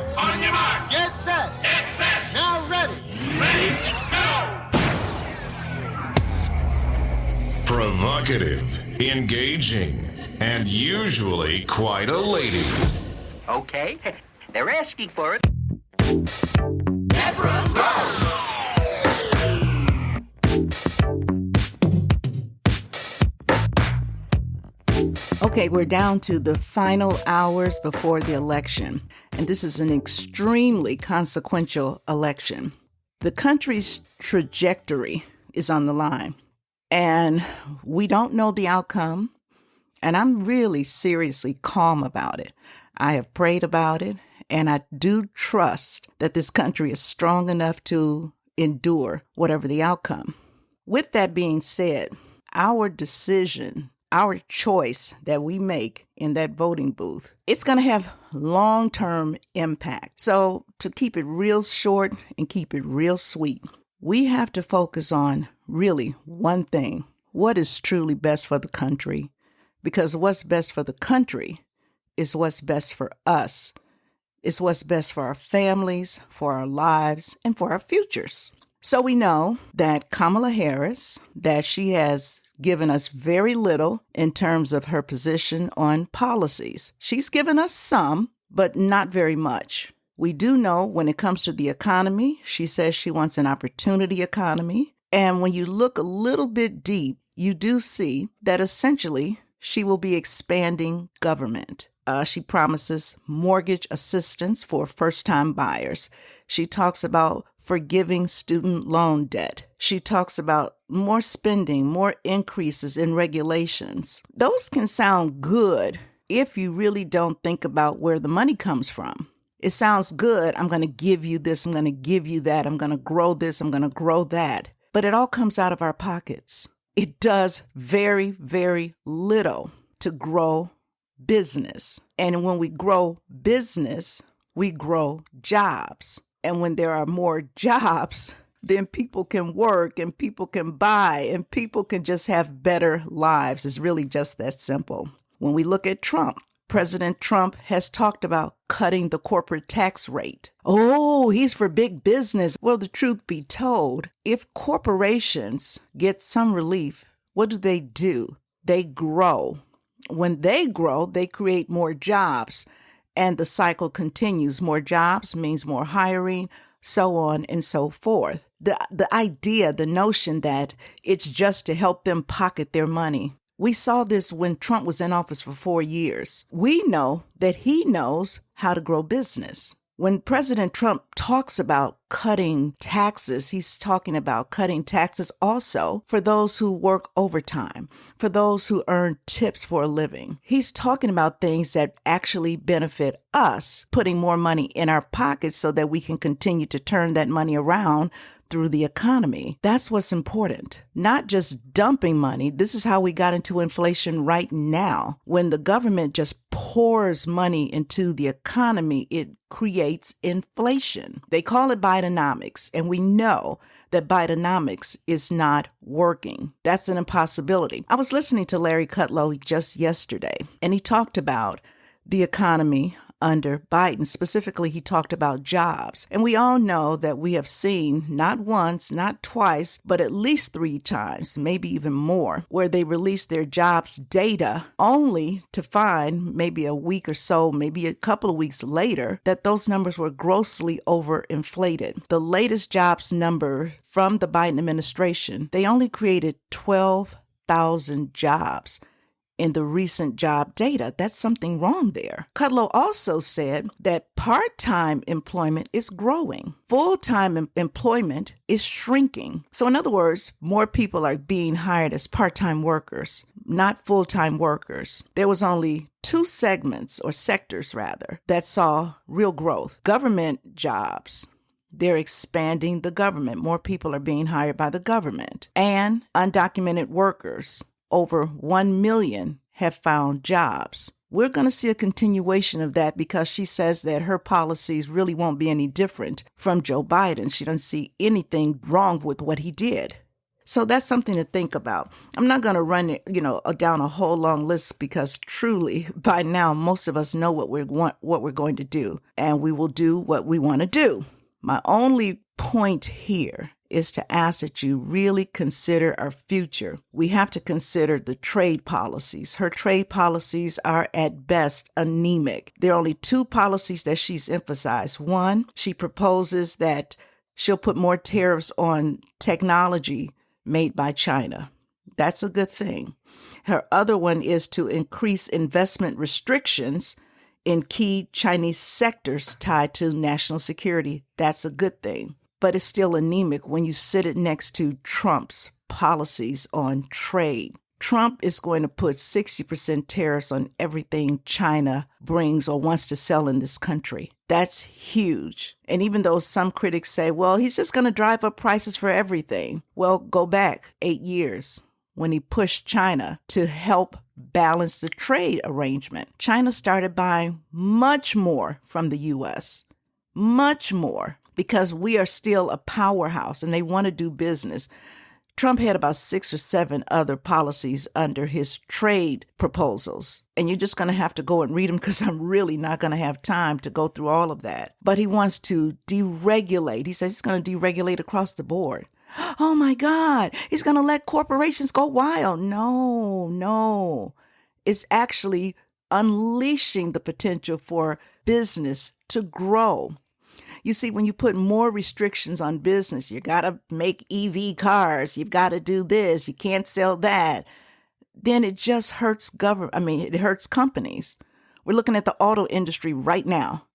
start. On your mark. Get set. Get set. Now ready. Ready, go. Provocative, engaging, and usually quite a lady. Okay, they're asking for it. Deborah, go. Okay, we're down to the final hours before the election, and this is an extremely consequential election. The country's trajectory is on the line, and we don't know the outcome, and I'm really seriously calm about it. I have prayed about it, and I do trust that this country is strong enough to endure whatever the outcome. With that being said, our decision, our choice that we make in that voting booth, it's going to have long-term impact. So to keep it real short and keep it real sweet, we have to focus on really one thing: what is truly best for the country? Because what's best for the country is what's best for us. It's what's best for our families, for our lives, and for our futures. So we know that Kamala Harris, that she has given us very little in terms of her position on policies. She's given us some, but not very much. We do know when it comes to the economy, she says she wants an opportunity economy. And when you look a little bit deep, you do see that essentially she will be expanding government. She promises mortgage assistance for first-time buyers. She talks about forgiving student loan debt. She talks about more spending, more increases in regulations. Those can sound good if you really don't think about where the money comes from. It sounds good. I'm going to give you this. I'm going to give you that. I'm going to grow this. I'm going to grow that. But it all comes out of our pockets. It does very, very little to grow business. And when we grow business, we grow jobs. And when there are more jobs, then people can work and people can buy and people can just have better lives. It's really just that simple. When we look at Trump, President Trump has talked about cutting the corporate tax rate. Oh, he's for big business. Well, the truth be told, if corporations get some relief, what do? They grow. When they grow, they create more jobs. And the cycle continues. More jobs means more hiring, so on and so forth. The idea, the notion that it's just to help them pocket their money. We saw this when Trump was in office for 4 years. We know that he knows how to grow business. When President Trump talks about cutting taxes, he's talking about cutting taxes also for those who work overtime, for those who earn tips for a living. He's talking about things that actually benefit us, putting more money in our pockets so that we can continue to turn that money around through the economy. That's what's important. Not just dumping money. This is how we got into inflation right now. When the government just pours money into the economy, it creates inflation. They call it Bidenomics, and we know that Bidenomics is not working. That's an impossibility. I was listening to Larry Kudlow just yesterday, and he talked about the economy under Biden. Specifically, he talked about jobs. And we all know that we have seen not once, not twice, but at least 3 times, maybe even more, where they released their jobs data only to find maybe a week or so, maybe a couple of weeks later, that those numbers were grossly overinflated. The latest jobs number from the Biden administration, they only created 12,000 jobs. In the recent job data, that's something wrong there. Kudlow also said that part-time employment is growing. Full-time employment is shrinking. So in other words, more people are being hired as part-time workers, not full-time workers. There was only 2 segments, or sectors rather, that saw real growth. Government jobs. They're expanding the government. More people are being hired by the government. And undocumented workers. Over 1 million have found jobs. We're going to see a continuation of that because she says that her policies really won't be any different from Joe Biden. She doesn't see anything wrong with what he did. So that's something to think about. I'm not going to run it, down a whole long list because truly by now, most of us know what we're going to do, and we will do what we want to do. My only point here is to ask that you really consider our future. We have to consider the trade policies. Her trade policies are at best anemic. There are only two policies that she's emphasized. One, she proposes that she'll put more tariffs on technology made by China. That's a good thing. Her other one is to increase investment restrictions in key Chinese sectors tied to national security. That's a good thing. But it's still anemic when you sit it next to Trump's policies on trade. Trump is going to put 60% tariffs on everything China brings or wants to sell in this country. That's huge. And even though some critics say, well, he's just going to drive up prices for everything. Well, go back 8 years when he pushed China to help balance the trade arrangement. China started buying much more from the U.S., much more, because we are still a powerhouse and they want to do business. Trump had about 6 or 7 other policies under his trade proposals. And you're just going to have to go and read them because I'm really not going to have time to go through all of that. But he wants to deregulate. He says he's going to deregulate across the board. Oh my God, he's going to let corporations go wild. No. It's actually unleashing the potential for business to grow. You see, when you put more restrictions on business, you got to make EV cars, you've got to do this, you can't sell that, then it just hurts it hurts companies. We're looking at the auto industry right now.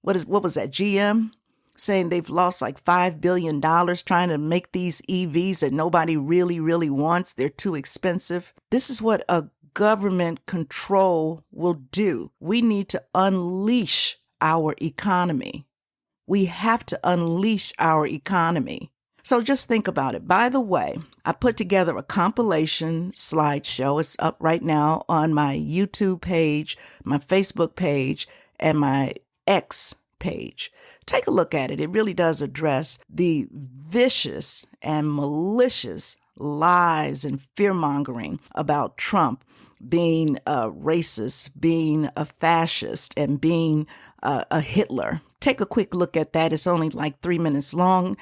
What was that, GM? Saying they've lost like $5 billion trying to make these EVs that nobody really, really wants. They're too expensive. This is what a government control will do. We need to unleash our economy. We have to unleash our economy. So just think about it. By the way, I put together a compilation slideshow. It's up right now on my YouTube page, my Facebook page, and my X page. Take a look at it. It really does address the vicious and malicious lies and fear-mongering about Trump being a racist, being a fascist, and being a Hitler. Take a quick look at that. It's only like 3 minutes long.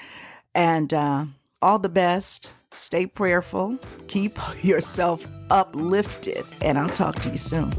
And all the best. Stay prayerful. Keep yourself uplifted. And I'll talk to you soon.